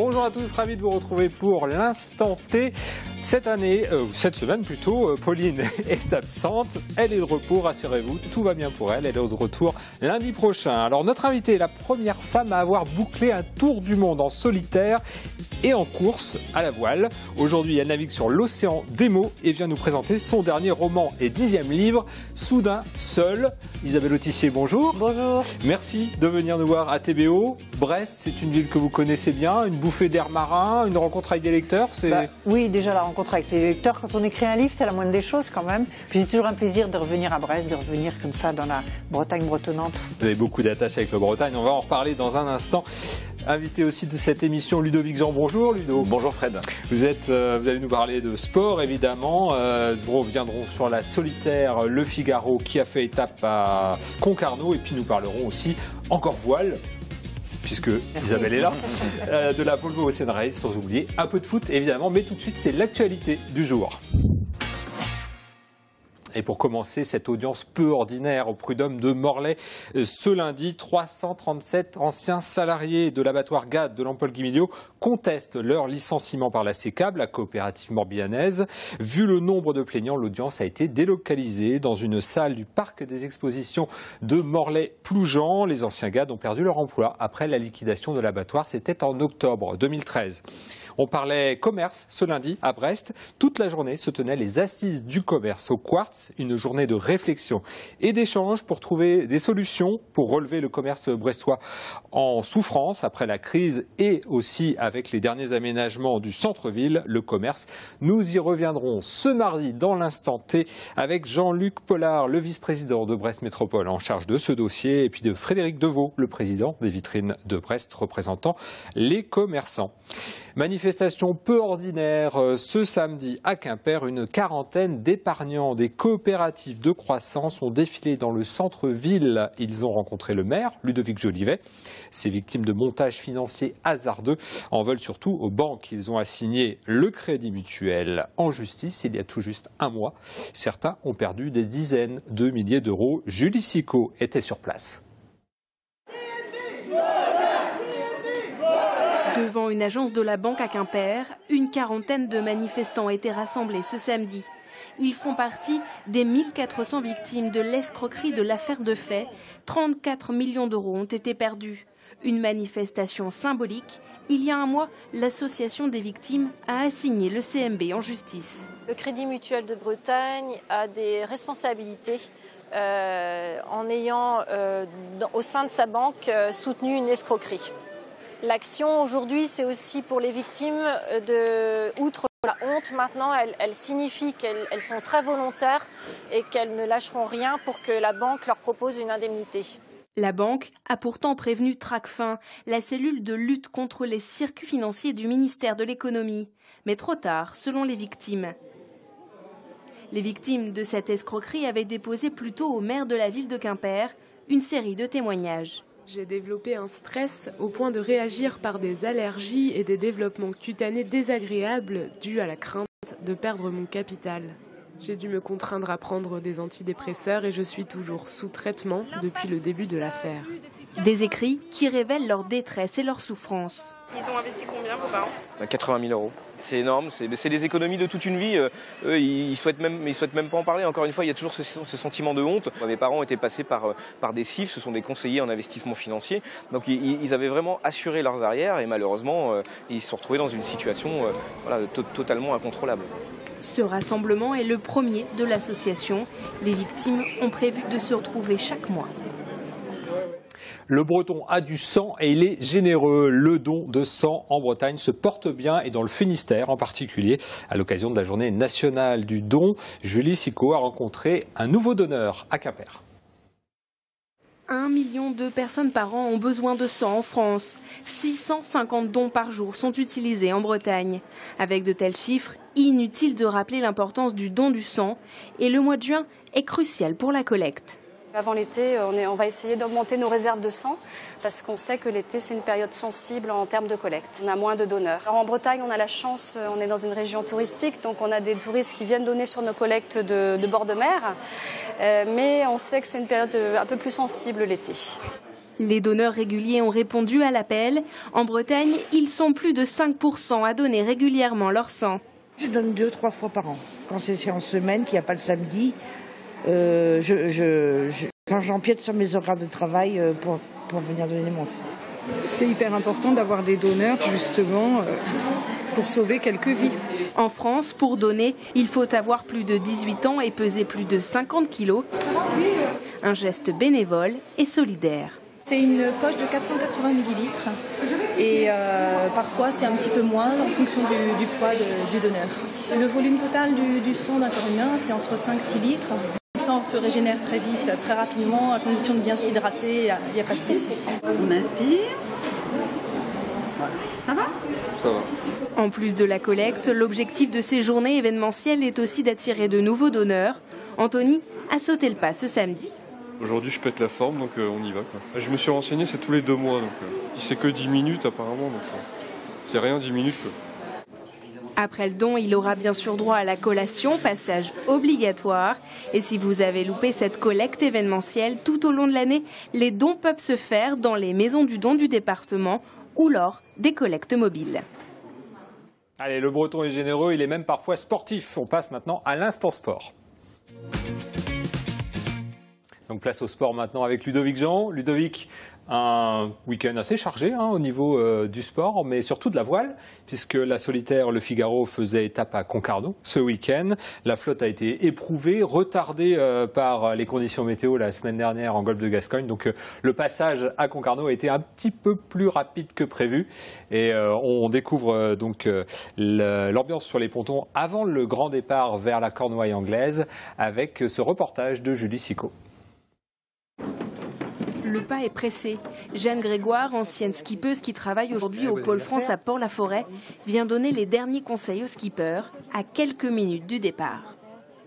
Bonjour à tous, ravi de vous retrouver pour l'instant T. Cette semaine plutôt, Pauline est absente, elle est de repos, rassurez-vous, tout va bien pour elle, elle est de retour lundi prochain. Alors notre invitée est la première femme à avoir bouclé un tour du monde en solitaire et en course à la voile. Aujourd'hui, elle navigue sur l'océan des mots et vient nous présenter son dernier roman et 10e livre, Soudain seul. Isabelle Autissier, bonjour. Bonjour. Merci de venir nous voir à TBO. Brest, c'est une ville que vous connaissez bien, une bouffée d'air marin, une rencontre avec des lecteurs. Oui, déjà la rencontre avec les lecteurs, quand on écrit un livre, c'est la moindre des choses quand même. Puis c'est toujours un plaisir de revenir à Brest, de revenir comme ça dans la Bretagne bretonnante. Vous avez beaucoup d'attaches avec le Bretagne, on va en reparler dans un instant. Invité aussi de cette émission, Ludovic Jean. Bonjour Ludo. Bonjour Fred. Vous allez nous parler de sport évidemment. Nous reviendrons sur la solitaire Le Figaro qui a fait étape à Concarneau et puis nous parlerons aussi encore voile, puisque Isabelle est là, de la Volvo Ocean Race, sans oublier un peu de foot évidemment, mais tout de suite c'est l'actualité du jour. Et pour commencer, cette audience peu ordinaire au prud'homme de Morlaix, ce lundi, 337 anciens salariés de l'abattoir GAD de Lampol-Guimiliau contestent leur licenciement par la CECAB, la coopérative morbihanaise. Vu le nombre de plaignants, l'audience a été délocalisée dans une salle du parc des expositions de Morlaix-Ploujean. Les anciens GAD ont perdu leur emploi après la liquidation de l'abattoir. C'était en octobre 2013. On parlait commerce ce lundi à Brest. Toute la journée se tenaient les assises du commerce au Quartz, une journée de réflexion et d'échange pour trouver des solutions pour relever le commerce brestois en souffrance après la crise et aussi avec les derniers aménagements du centre-ville, le commerce. Nous y reviendrons ce mardi dans l'instant T avec Jean-Luc Pollard, le vice-président de Brest Métropole en charge de ce dossier, et puis de Frédéric Deveau, le président des vitrines de Brest représentant les commerçants. Manifestation peu ordinaire ce samedi à Quimper, une quarantaine d'épargnants des coopératives de croissance ont défilé dans le centre-ville. Ils ont rencontré le maire, Ludovic Jolivet. Ces victimes de montages financiers hasardeux en veulent surtout aux banques. Ils ont assigné le crédit mutuel en justice il y a tout juste un mois. Certains ont perdu des dizaines de milliers d'euros. Julie Sicot était sur place. Devant une agence de la banque à Quimper, une quarantaine de manifestants étaient rassemblés ce samedi. Ils font partie des 1400 victimes de l'escroquerie de l'affaire de fait. 34 millions d'euros ont été perdus. Une manifestation symbolique. Il y a un mois, l'association des victimes a assigné le CMB en justice. Le Crédit Mutuel de Bretagne a des responsabilités en ayant au sein de sa banque soutenu une escroquerie. L'action aujourd'hui, c'est aussi pour les victimes, outre la honte, maintenant, elle signifie qu'elles sont très volontaires et qu'elles ne lâcheront rien pour que la banque leur propose une indemnité. La banque a pourtant prévenu Tracfin, la cellule de lutte contre les circuits financiers du ministère de l'économie. Mais trop tard, selon les victimes. Les victimes de cette escroquerie avaient déposé plus tôt au maire de la ville de Quimper une série de témoignages. J'ai développé un stress au point de réagir par des allergies et des développements cutanés désagréables dus à la crainte de perdre mon capital. J'ai dû me contraindre à prendre des antidépresseurs et je suis toujours sous traitement depuis le début de l'affaire. Des écrits qui révèlent leur détresse et leur souffrance. Ils ont investi combien, vos parents ? 80 000 euros. C'est énorme, c'est des économies de toute une vie. Eux, ils souhaitent même pas en parler. Encore une fois, il y a toujours ce sentiment de honte. Mes parents étaient passés par des CIF, ce sont des conseillers en investissement financier. Donc ils avaient vraiment assuré leurs arrières et malheureusement, ils se sont retrouvés dans une situation totalement incontrôlable. Ce rassemblement est le premier de l'association. Les victimes ont prévu de se retrouver chaque mois. Le Breton a du sang et il est généreux. Le don de sang en Bretagne se porte bien et dans le Finistère en particulier. À l'occasion de la journée nationale du don, Julie Sicot a rencontré un nouveau donneur à Quimper. 1 million de personnes par an ont besoin de sang en France. 650 dons par jour sont utilisés en Bretagne. Avec de tels chiffres, inutile de rappeler l'importance du don du sang. Et le mois de juin est crucial pour la collecte. Avant l'été, on va essayer d'augmenter nos réserves de sang parce qu'on sait que l'été, c'est une période sensible en termes de collecte. On a moins de donneurs. Alors en Bretagne, on a la chance, on est dans une région touristique, donc on a des touristes qui viennent donner sur nos collectes de bord de mer. Mais on sait que c'est une période un peu plus sensible l'été. Les donneurs réguliers ont répondu à l'appel. En Bretagne, ils sont plus de 5% à donner régulièrement leur sang. Je donne 2-3 fois par an. Quand c'est en semaine, qu'il n'y a pas le samedi, quand j'empiète sur mes horaires de travail pour venir donner mon sang. C'est hyper important d'avoir des donneurs justement pour sauver quelques vies. En France, pour donner, il faut avoir plus de 18 ans et peser plus de 50 kilos. Un geste bénévole et solidaire. C'est une poche de 480 millilitres et parfois c'est un petit peu moins en fonction du poids du donneur. Le volume total du sang d'un corps humain, c'est entre 5 et 6 litres. Le sang se régénère très vite, très rapidement, à condition de bien s'hydrater, il n'y a pas de souci. On inspire. Ça va ? Ça va. En plus de la collecte, l'objectif de ces journées événementielles est aussi d'attirer de nouveaux donneurs. Anthony a sauté le pas ce samedi. Aujourd'hui, je pète la forme, donc on y va, quoi. Je me suis renseigné, c'est tous les 2 mois, donc c'est que 10 minutes apparemment, donc c'est rien 10 minutes, quoi. Après le don, il aura bien sûr droit à la collation, passage obligatoire. Et si vous avez loupé cette collecte événementielle tout au long de l'année, les dons peuvent se faire dans les maisons du don du département ou lors des collectes mobiles. Allez, le Breton est généreux, il est même parfois sportif. On passe maintenant à l'instant sport. Donc place au sport maintenant avec Ludovic Jean. Ludovic, un week-end assez chargé au niveau du sport, mais surtout de la voile, puisque la solitaire Le Figaro faisait étape à Concarneau ce week-end. La flotte a été éprouvée, retardée par les conditions météo la semaine dernière en golfe de Gascogne. Donc le passage à Concarneau a été un petit peu plus rapide que prévu. Et on découvre donc l'ambiance sur les pontons avant le grand départ vers la Cornouaille anglaise avec ce reportage de Julie Sicot. Le pas est pressé. Jeanne Grégoire, ancienne skippeuse qui travaille aujourd'hui au Pôle France à Port-la-Forêt, vient donner les derniers conseils aux skippers à quelques minutes du départ.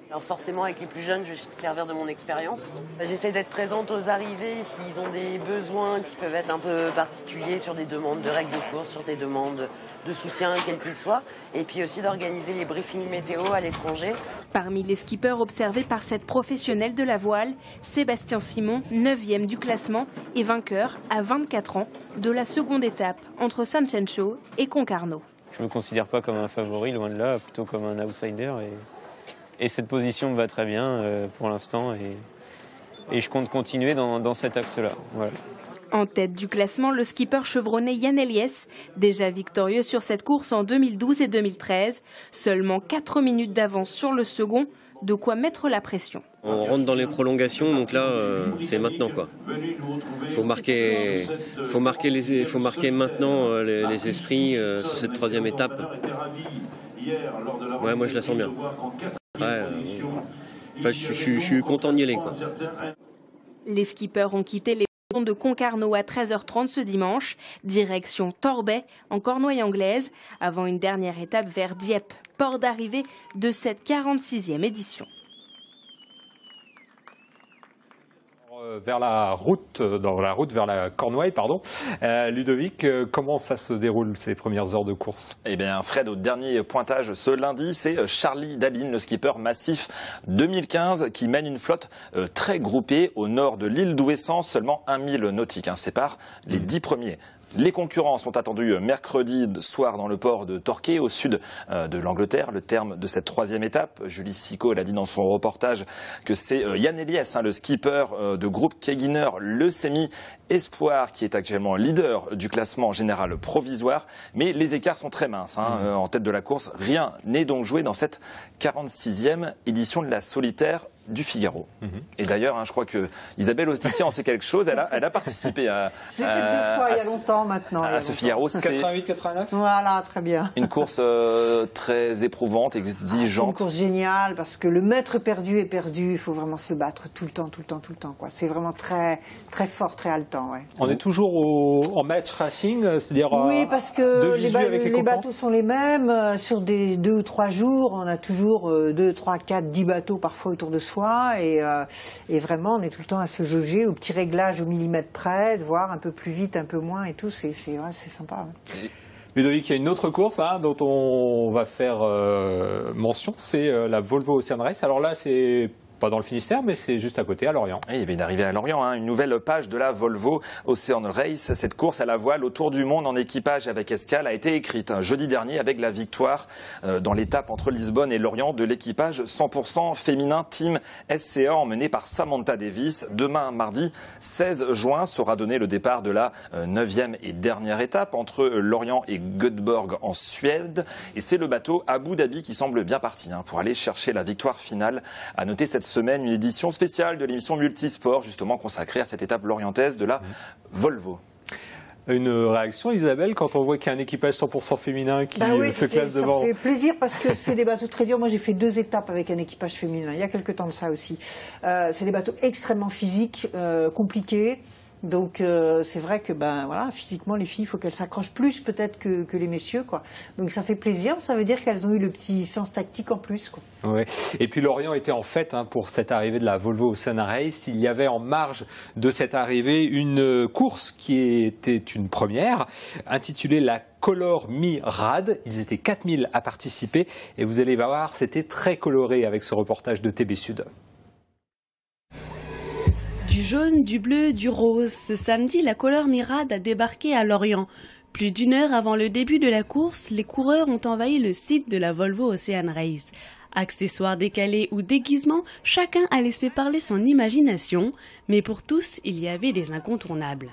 Alors forcément, avec les plus jeunes, je vais me servir de mon expérience. J'essaie d'être présente aux arrivées, s'ils ont des besoins qui peuvent être un peu particuliers sur des demandes de règles de course, sur des demandes de soutien, quels qu'ils soient. Et puis aussi d'organiser les briefings météo à l'étranger. Parmi les skippers observés par cette professionnelle de la voile, Sébastien Simon, 9e du classement et vainqueur à 24 ans de la seconde étape entre Sancencho et Concarneau. Je ne me considère pas comme un favori, loin de là, plutôt comme un outsider. Et cette position me va très bien pour l'instant et je compte continuer dans cet axe-là. Voilà. En tête du classement, le skipper chevronné Yann Eliès, déjà victorieux sur cette course en 2012 et 2013. Seulement 4 minutes d'avance sur le second, de quoi mettre la pression. On rentre dans les prolongations, donc là, c'est maintenant, quoi. Faut marquer maintenant les esprits sur cette 3e étape. Ouais, moi je la sens bien. Ouais, je suis content d'y aller, quoi. Les skippers ont quitté les ponts de Concarneau à 13h30 ce dimanche, direction Torbay, en Cornouaille anglaise, avant une dernière étape vers Dieppe, port d'arrivée de cette 46e édition. Dans la route vers la Cornouaille, pardon. Ludovic, comment ça se déroule ces premières heures de course? Eh bien, Fred, au dernier pointage ce lundi, c'est Charlie Daline, le skipper massif 2015, qui mène une flotte très groupée au nord de l'île d'Ouessant. Seulement 1 000 nautiques sépare les 10 premiers. Les concurrents sont attendus mercredi soir dans le port de Torquay, au sud de l'Angleterre, le terme de cette 3e étape. Julie Sicot l'a dit dans son reportage que c'est Yann Eliès, le skipper de groupe Keguiner, le semi-espoir, qui est actuellement leader du classement général provisoire. Mais les écarts sont très minces en tête de la course. Rien n'est donc joué dans cette 46e édition de la solitaire du Figaro. Et d'ailleurs, je crois que Isabelle Autissier en sait quelque chose. Elle a participé à... J'ai fait 2 fois il y a longtemps maintenant. À ce Figaro, c'est 88-89. Voilà, très bien. Une course très éprouvante, exigeante. Une course géniale parce que le mètre perdu est perdu. Il faut vraiment se battre tout le temps, quoi. C'est vraiment très, très fort, très haletant. Ouais. On est toujours en match racing, c'est-à-dire oui, parce que les bateaux sont les mêmes. Sur des 2 ou 3 jours, on a toujours 2, 3, 4, 10 bateaux parfois autour de soi. Et vraiment, on est tout le temps à se jauger au petit réglage au millimètre près, de voir un peu plus vite, un peu moins et tout. C'est sympa. Ouais. Ludovic, il y a une autre course dont on va faire mention, c'est la Volvo Ocean Race. Alors là, c'est pas dans le Finistère, mais c'est juste à côté, à Lorient. Et il y avait une arrivée à Lorient, une nouvelle page de la Volvo Ocean Race. Cette course à la voile autour du monde en équipage avec escale a été écrite jeudi dernier avec la victoire dans l'étape entre Lisbonne et Lorient de l'équipage 100% féminin Team SCA emmené par Samantha Davis. Demain, mardi 16 juin, sera donné le départ de la 9e et dernière étape entre Lorient et Göteborg en Suède. Et c'est le bateau Abu Dhabi qui semble bien parti pour aller chercher la victoire finale. À noter cette semaine une édition spéciale de l'émission Multisport, justement consacrée à cette étape lorientaise de la Volvo. Une réaction, Isabelle, quand on voit qu'il y a un équipage 100% féminin qui se classe devant? Ça fait plaisir parce que c'est des bateaux très durs. Moi, j'ai fait 2 étapes avec un équipage féminin, il y a quelques temps de ça aussi. C'est des bateaux extrêmement physiques, compliqués. Donc c'est vrai que physiquement les filles, il faut qu'elles s'accrochent plus peut-être que les messieurs, quoi. Donc ça fait plaisir, ça veut dire qu'elles ont eu le petit sens tactique en plus, quoi. Ouais. Et puis Lorient était en fête pour cette arrivée de la Volvo Ocean Race. Il y avait en marge de cette arrivée une course qui était une première, intitulée la Color Me Rad. Ils étaient 4000 à participer et vous allez voir, c'était très coloré avec ce reportage de TB Sud. Du jaune, du bleu, du rose. Ce samedi, la Color Me Rad a débarqué à Lorient. Plus d'1 heure avant le début de la course, les coureurs ont envahi le site de la Volvo Ocean Race. Accessoires décalés ou déguisements, chacun a laissé parler son imagination, mais pour tous, il y avait des incontournables.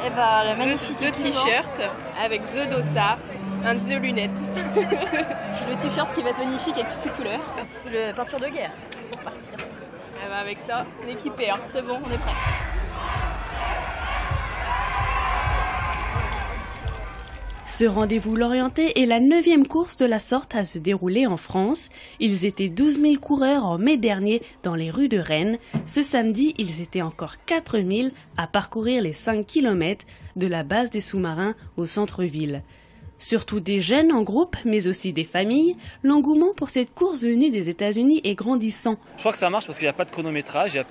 The t-shirt avec The Dossard, un The lunettes. Le t-shirt qui va être magnifique avec toutes ses couleurs. Le peinture de guerre pour partir. Avec ça, on est équipé, c'est bon, on est prêt. Ce rendez-vous lorientais est la 9e course de la sorte à se dérouler en France. Ils étaient 12 000 coureurs en mai dernier dans les rues de Rennes. Ce samedi, ils étaient encore 4 000 à parcourir les 5 km de la base des sous-marins au centre-ville. Surtout des jeunes en groupe, mais aussi des familles, l'engouement pour cette course venue des États-Unis est grandissant. Je crois que ça marche parce qu'il n'y a pas de chronométrage, il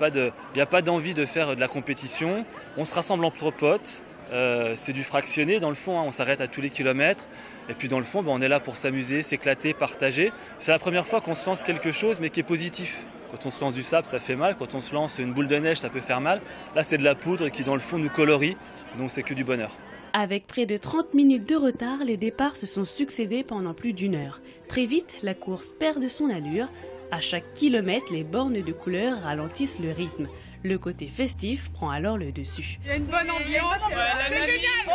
n'y a pas d'envie de faire de la compétition. On se rassemble entre potes, c'est du fractionné dans le fond, on s'arrête à tous les kilomètres. Et puis dans le fond, on est là pour s'amuser, s'éclater, partager. C'est la première fois qu'on se lance quelque chose mais qui est positif. Quand on se lance du sable, ça fait mal. Quand on se lance une boule de neige, ça peut faire mal. Là, c'est de la poudre qui dans le fond nous colorie, donc c'est que du bonheur. Avec près de 30 minutes de retard, les départs se sont succédés pendant plus d'1 heure. Très vite, la course perd de son allure. À chaque kilomètre, les bornes de couleurs ralentissent le rythme. Le côté festif prend alors le dessus. Il y a une bonne ambiance, c'est génial. On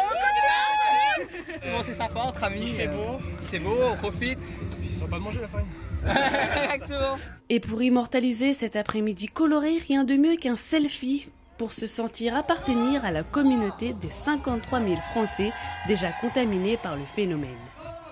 continue. C'est bon, c'est sympa entre amis. C'est beau, on profite. Puis ils sont pas de manger la farine. Exactement. Et pour immortaliser cet après-midi coloré, rien de mieux qu'un selfie pour se sentir appartenir à la communauté des 53 000 Français déjà contaminés par le phénomène.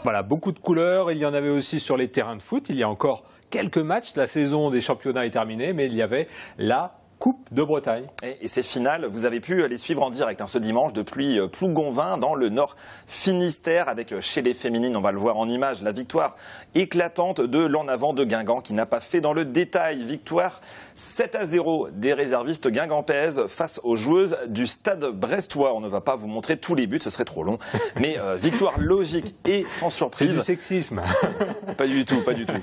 Voilà, beaucoup de couleurs. Il y en avait aussi sur les terrains de foot. Il y a encore quelques matchs. La saison des championnats est terminée, mais il y avait la Coupe de Bretagne. Et ces finales, vous avez pu les suivre en direct ce dimanche depuis Plougonvin dans le Nord Finistère avec chez les féminines, on va le voir en image, la victoire éclatante de l'en avant de Guingamp qui n'a pas fait dans le détail. Victoire 7-0 des réservistes guingampaises face aux joueuses du Stade brestois. On ne va pas vous montrer tous les buts, ce serait trop long. Mais victoire logique et sans surprise. C'est du sexisme. Pas du tout, pas du tout.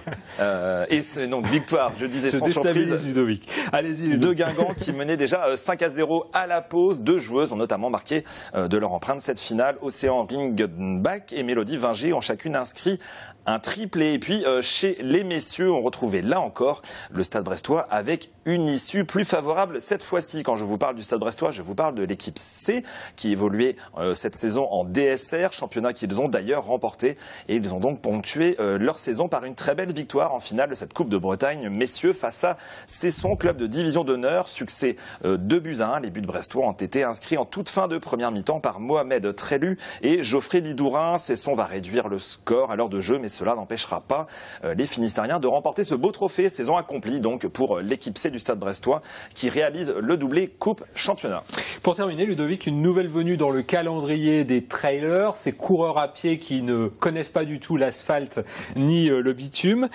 Et c'est donc victoire, je disais sans surprise. Ludovic. Allez-y, Ludovic. Guingamp qui menait déjà 5-0 à la pause. 2 joueuses ont notamment marqué de leur empreinte cette finale. Océan Ringenbach et Mélodie Vinger ont chacune inscrit un triplé. Et puis chez les messieurs, on retrouvait là encore le Stade brestois avec une issue plus favorable cette fois-ci. Quand je vous parle du Stade brestois, je vous parle de l'équipe C qui évoluait cette saison en DSR, championnat qu'ils ont d'ailleurs remporté. Et ils ont donc ponctué leur saison par une très belle victoire en finale de cette Coupe de Bretagne messieurs face à Cesson, club de division d'honneur. Succès 2-1. Les buts brestois ont été inscrits en toute fin de première mi-temps par Mohamed Trélu et Geoffrey Lidourin. Cesson va réduire le score à l'heure de jeu, mais cela n'empêchera pas les Finistériens de remporter ce beau trophée. Saison accomplie donc pour l'équipe C du Stade brestois qui réalise le doublé Coupe Championnat. Pour terminer, Ludovic, une nouvelle venue dans le calendrier des trailers. Ces coureurs à pied qui ne connaissent pas du tout l'asphalte ni le bitume,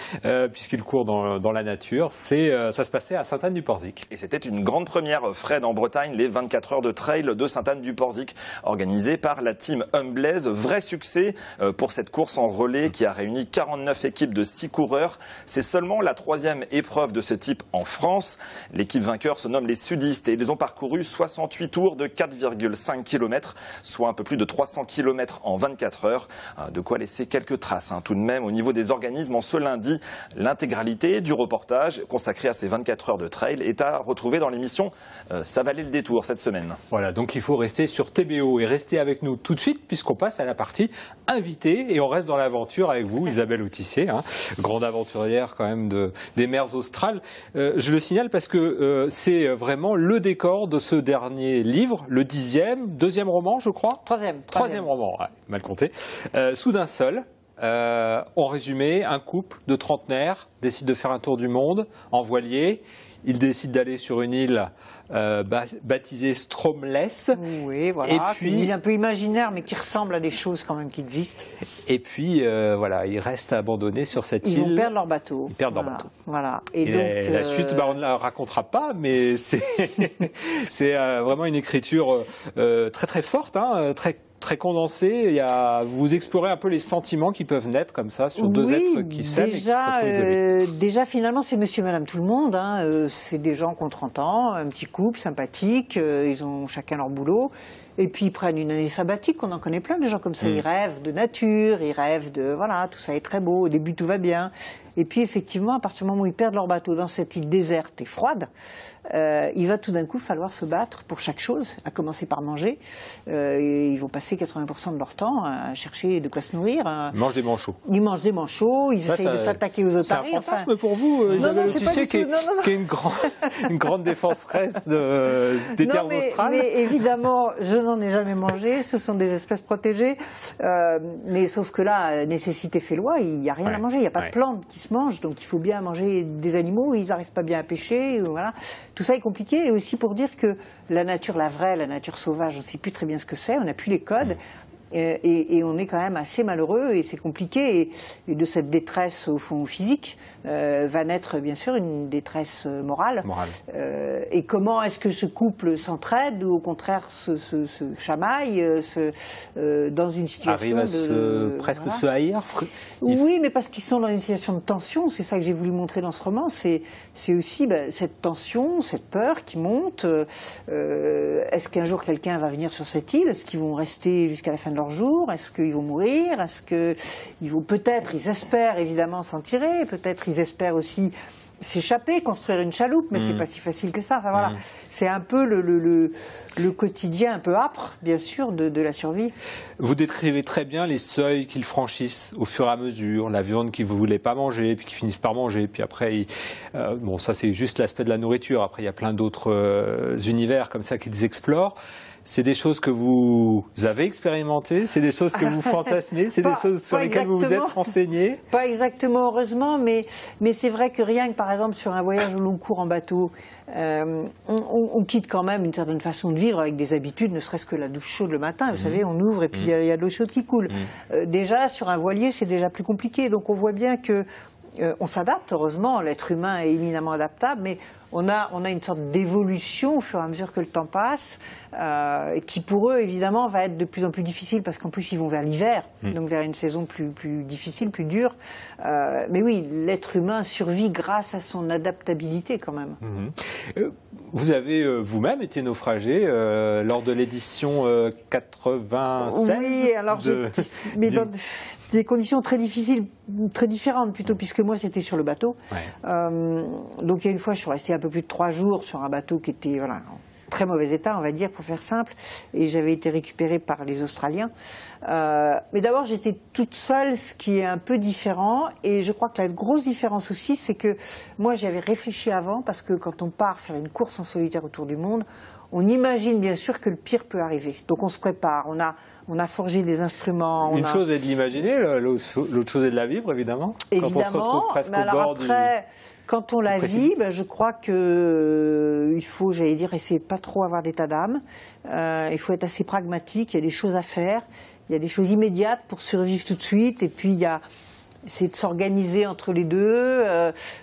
puisqu'ils courent dans la nature. Ça se passait à Sainte-Anne-du-Porzic. Et c'était une grande première, Fred, en Bretagne, les 24 heures de trail de Sainte-Anne-du-Porzic, organisées par la team Humblaise. Vrai succès pour cette course en relais qui a réuni 49 équipes de 6 coureurs. C'est seulement la 3e épreuve de ce type en France. L'équipe vainqueur se nomme les Sudistes et ils ont parcouru 68 tours de 4,5 km, soit un peu plus de 300 km en 24 heures. De quoi laisser quelques traces tout de même au niveau des organismes. En ce lundi, l'intégralité du reportage consacré à ces 24 heures de trail est à retrouver dans l'émission Ça valait le détour cette semaine. Voilà, donc il faut rester sur TBO et rester avec nous tout de suite puisqu'on passe à la partie invité et on reste dans l'aventure avec vous, Isabelle Autissier, grande aventurière quand même des mers australes. Je le signale parce que c'est vraiment le décor de ce dernier livre, le 10e, 2e roman je crois. 3e roman, ouais, mal compté. Soudain seul. En résumé, un couple de trentenaires décide de faire un tour du monde en voilier. Ils décident d'aller sur une île baptisée Stromless. Oui, voilà, et puis, une île un peu imaginaire, mais qui ressemble à des choses quand même qui existent. Et puis, voilà, ils restent abandonnés sur cette île. Ils vont perdre leur bateau. Ils perdent leur bateau. Voilà. Et donc, la suite, on ne la racontera pas, mais c'est vraiment une écriture très très forte, très condensé. Vous explorez un peu les sentiments qui peuvent naître comme ça sur deux êtres qui s'aiment et qui se retrouvent. Déjà, finalement, c'est monsieur et madame tout le monde. C'est des gens qui ont 30 ans, un petit couple sympathique. Ils ont chacun leur boulot. Et puis ils prennent une année sabbatique. On en connaît plein, des gens comme ça. Ils rêvent de nature, ils rêvent de... Voilà, tout ça est très beau. Au début, tout va bien. Et puis, effectivement, à partir du moment où ils perdent leur bateau dans cette île déserte et froide, il va tout d'un coup falloir se battre pour chaque chose, à commencer par manger. Ils vont passer 80% de leur temps à chercher de quoi se nourrir. Ils mangent des manchots. Ils mangent des manchots, ils essayent de s'attaquer aux otaries. C'est un fantasme pour vous, Isabelle Autissier, qui est une grande défenseresse des terres australes. Mais évidemment, je n'en ai jamais mangé, ce sont des espèces protégées. Mais sauf que là, nécessité fait loi, il n'y a rien à manger, il n'y a pas de plantes qui se mangent, donc il faut bien manger des animaux, ils n'arrivent pas bien à pêcher, voilà. Tout ça est compliqué, et aussi pour dire que la nature, la vraie, la nature sauvage, on ne sait plus très bien ce que c'est, on n'a plus les codes. Et on est quand même assez malheureux et c'est compliqué. Et de cette détresse au fond physique va naître bien sûr une détresse morale. Et comment est-ce que ce couple s'entraide ou au contraire se chamaille dans une situation arrive à presque se haïr. Oui, mais parce qu'ils sont dans une situation de tension. C'est ça que j'ai voulu montrer dans ce roman. C'est aussi cette tension, cette peur qui monte. Est-ce qu'un jour quelqu'un va venir sur cette île? Est-ce qu'ils vont rester jusqu'à la fin de leur jour? Est-ce qu'ils vont mourir? Est-ce qu'ils vont peut-être, ils espèrent évidemment s'en tirer, peut-être ils espèrent aussi s'échapper, construire une chaloupe, mais c'est pas si facile que ça. Enfin, voilà. C'est un peu le quotidien un peu âpre, bien sûr, de la survie. Vous décrivez très bien les seuils qu'ils franchissent au fur et à mesure, la viande qu'ils ne voulaient pas manger, puis qu'ils finissent par manger, puis après, bon, ça c'est juste l'aspect de la nourriture, après il y a plein d'autres univers comme ça qu'ils explorent. C'est des choses que vous avez expérimentées, c'est des choses que vous fantasmez, c'est des choses sur lesquelles vous vous êtes renseigné. Pas exactement, heureusement, mais c'est vrai que rien que par exemple sur un voyage au long cours en bateau, on quitte quand même une certaine façon de vivre avec des habitudes, ne serait-ce que la douche chaude le matin, vous savez, on ouvre et puis il y a de l'eau chaude qui coule. Déjà, sur un voilier, c'est déjà plus compliqué, donc on voit bien que on s'adapte, heureusement, l'être humain est éminemment adaptable, mais on a une sorte d'évolution au fur et à mesure que le temps passe, qui pour eux, évidemment, va être de plus en plus difficile, parce qu'en plus, ils vont vers l'hiver, donc vers une saison plus difficile, plus dure. Mais oui, l'être humain survit grâce à son adaptabilité, quand même. Vous avez vous-même été naufragé lors de l'édition 96. Oui, alors mais dans des conditions très difficiles, très différentes plutôt, puisque moi c'était sur le bateau. Donc il y a une fois, je suis restée un peu plus de 3 jours sur un bateau qui était en très mauvais état, on va dire, pour faire simple, et j'avais été récupérée par les Australiens. Mais d'abord, j'étais toute seule, ce qui est un peu différent, et je crois que la grosse différence aussi, c'est que moi j'avais réfléchi avant, parce que quand on part faire une course en solitaire autour du monde, on imagine bien sûr que le pire peut arriver. Donc on se prépare, on a forgé des instruments. Une chose est de l'imaginer, l'autre chose est de la vivre, évidemment. Évidemment, quand on se retrouve presque mais au bord après, quand on la vit, je crois que il faut, j'allais dire, essayer de pas trop avoir d'état d'âme. Il faut être assez pragmatique, il y a des choses à faire, il y a des choses immédiates pour survivre tout de suite, et puis il y a essayer de s'organiser entre les deux,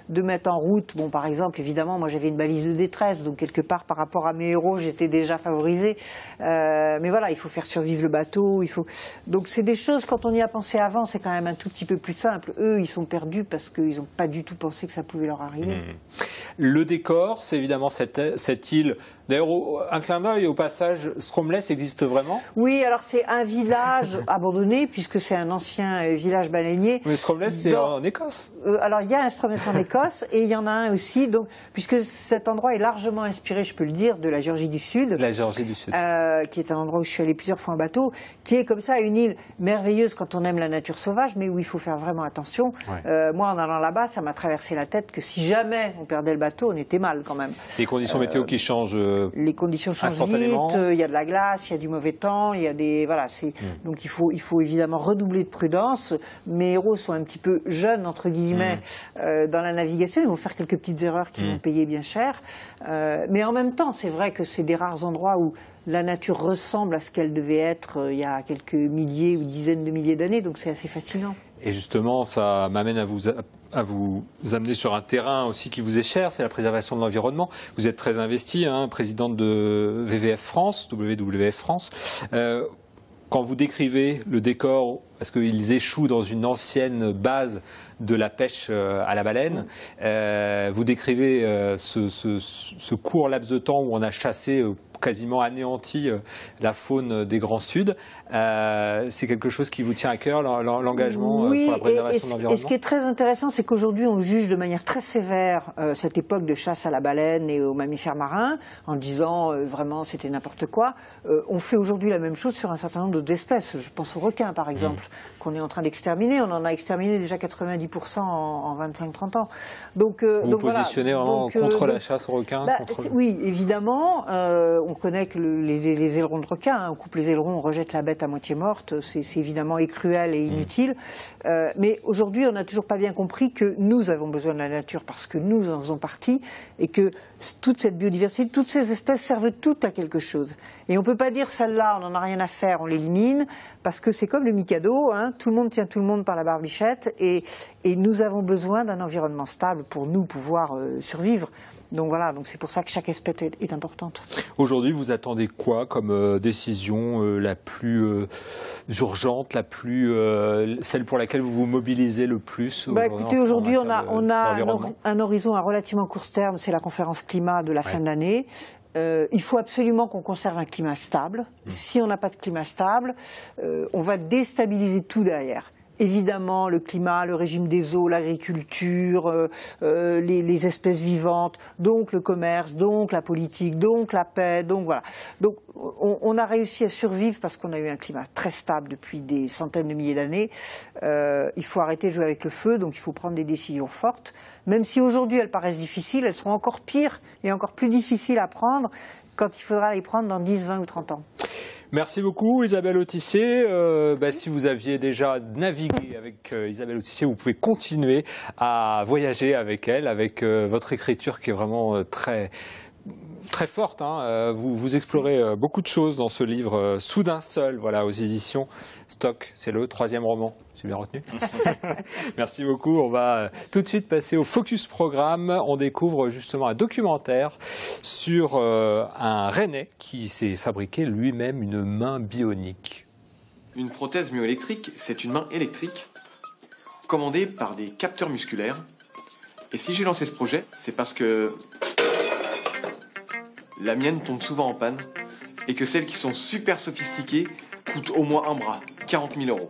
de mettre en route. Bon, par exemple, évidemment, moi j'avais une balise de détresse, donc quelque part par rapport à mes héros, j'étais déjà favorisée. Mais voilà, il faut faire survivre le bateau. Donc c'est des choses, quand on y a pensé avant, c'est quand même un tout petit peu plus simple. Eux, ils sont perdus parce qu'ils n'ont pas du tout pensé que ça pouvait leur arriver. Le décor, c'est évidemment cette île. D'ailleurs, un clin d'œil au passage, Stromness existe vraiment? Oui, alors c'est un village abandonné, puisque c'est un ancien village baleinier. Mais Stromness, c'est en Écosse. Alors il y a un Stromness en Écosse, et il y en a un aussi, donc, puisque cet endroit est largement inspiré, je peux le dire, de la Géorgie du Sud. La Géorgie du Sud. Qui est un endroit où je suis allée plusieurs fois en bateau, qui est comme ça une île merveilleuse quand on aime la nature sauvage, mais où il faut faire vraiment attention. Ouais. Moi, en allant là-bas, ça m'a traversé la tête que si jamais on perdait le bateau, on était mal quand même. Les conditions météo qui changent. Les conditions changent vite, il y a de la glace, il y a du mauvais temps, il y a des... Voilà, donc il faut évidemment redoubler de prudence. Mes héros sont un petit peu jeunes, entre guillemets, dans la navigation. Ils vont faire quelques petites erreurs qui vont payer bien cher. Mais en même temps, c'est vrai que c'est des rares endroits où la nature ressemble à ce qu'elle devait être il y a quelques milliers ou dizaines de milliers d'années, donc c'est assez fascinant. Et justement, ça m'amène à vous amener sur un terrain aussi qui vous est cher, c'est la préservation de l'environnement. Vous êtes très investi, présidente de WWF France. Quand vous décrivez le décor, parce qu'ils échouent dans une ancienne base de la pêche à la baleine, vous décrivez ce court laps de temps où on a chassé quasiment anéanti la faune des Grands Sud. C'est quelque chose qui vous tient à cœur, l'engagement pour la préservation de l'environnement? Et ce qui est très intéressant, c'est qu'aujourd'hui, on juge de manière très sévère cette époque de chasse à la baleine et aux mammifères marins, en disant vraiment c'était n'importe quoi. On fait aujourd'hui la même chose sur un certain nombre d'autres espèces. Je pense aux requins, par exemple, qu'on est en train d'exterminer. On en a exterminé déjà 90% en 25-30 ans. Donc, vous positionnez vraiment contre la chasse aux requins? Oui, évidemment. On connaît que les ailerons de requin, on coupe les ailerons, on rejette la bête à moitié morte, c'est évidemment cruel et inutile. Mais aujourd'hui, on n'a toujours pas bien compris que nous avons besoin de la nature parce que nous en faisons partie et que toute cette biodiversité, toutes ces espèces servent toutes à quelque chose. Et on ne peut pas dire celle-là, on n'en a rien à faire, on l'élimine, parce que c'est comme le Mikado, tout le monde tient tout le monde par la barbichette et nous avons besoin d'un environnement stable pour nous pouvoir survivre. Donc voilà, donc c'est pour ça que chaque espèce est importante. Aujourd'hui, vous attendez quoi comme décision la plus urgente, celle pour laquelle vous vous mobilisez le plus? Écoutez, aujourd'hui, on a un horizon à relativement court terme, c'est la conférence climat de la fin de l'année. Il faut absolument qu'on conserve un climat stable. Si on n'a pas de climat stable, on va déstabiliser tout derrière. Évidemment, le climat, le régime des eaux, l'agriculture, les espèces vivantes, donc le commerce, donc la politique, donc la paix, donc voilà. Donc on a réussi à survivre parce qu'on a eu un climat très stable depuis des centaines de milliers d'années. Il faut arrêter de jouer avec le feu, donc il faut prendre des décisions fortes. Même si aujourd'hui elles paraissent difficiles, elles seront encore pires et encore plus difficiles à prendre quand il faudra les prendre dans 10, 20 ou 30 ans. Merci beaucoup Isabelle Autissier. Si vous aviez déjà navigué avec Isabelle Autissier, vous pouvez continuer à voyager avec elle, avec votre écriture qui est vraiment très forte. Vous explorez beaucoup de choses dans ce livre Soudain seul, aux éditions Stock. C'est le 3e roman. J'ai bien retenu. Merci beaucoup. On va tout de suite passer au Focus Programme. On découvre justement un documentaire sur un Rennais qui s'est fabriqué lui-même une main bionique. Une prothèse myoélectrique, c'est une main électrique commandée par des capteurs musculaires. Et si j'ai lancé ce projet, c'est parce que la mienne tombe souvent en panne et que celles qui sont super sophistiquées coûtent au moins un bras, 40 000 €.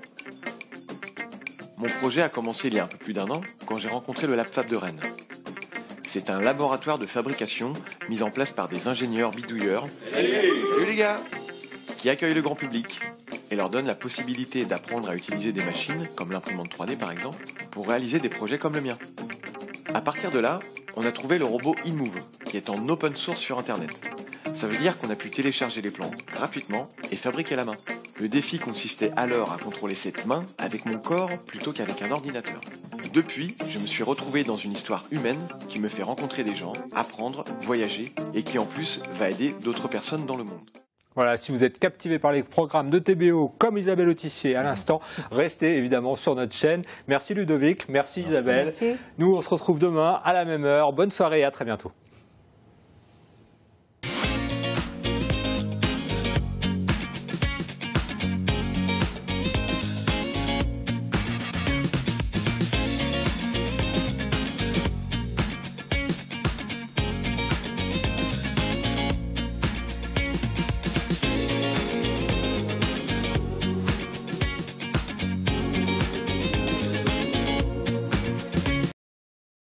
Mon projet a commencé il y a un peu plus d'1 an quand j'ai rencontré le LabFab de Rennes. C'est un laboratoire de fabrication mis en place par des ingénieurs bidouilleurs Salut les gars, qui accueillent le grand public et leur donnent la possibilité d'apprendre à utiliser des machines, comme l'imprimante 3D par exemple, pour réaliser des projets comme le mien. À partir de là, on a trouvé le robot InMove, qui est en open source sur Internet. Ça veut dire qu'on a pu télécharger les plans gratuitement et fabriquer à la main. Le défi consistait alors à contrôler cette main avec mon corps plutôt qu'avec un ordinateur. Depuis, je me suis retrouvé dans une histoire humaine qui me fait rencontrer des gens, apprendre, voyager et qui en plus va aider d'autres personnes dans le monde. Voilà, si vous êtes captivé par les programmes de TBO comme Isabelle Autissier à l'instant, restez évidemment sur notre chaîne. Merci Ludovic, merci Isabelle. Merci. Nous, on se retrouve demain à la même heure. Bonne soirée et à très bientôt.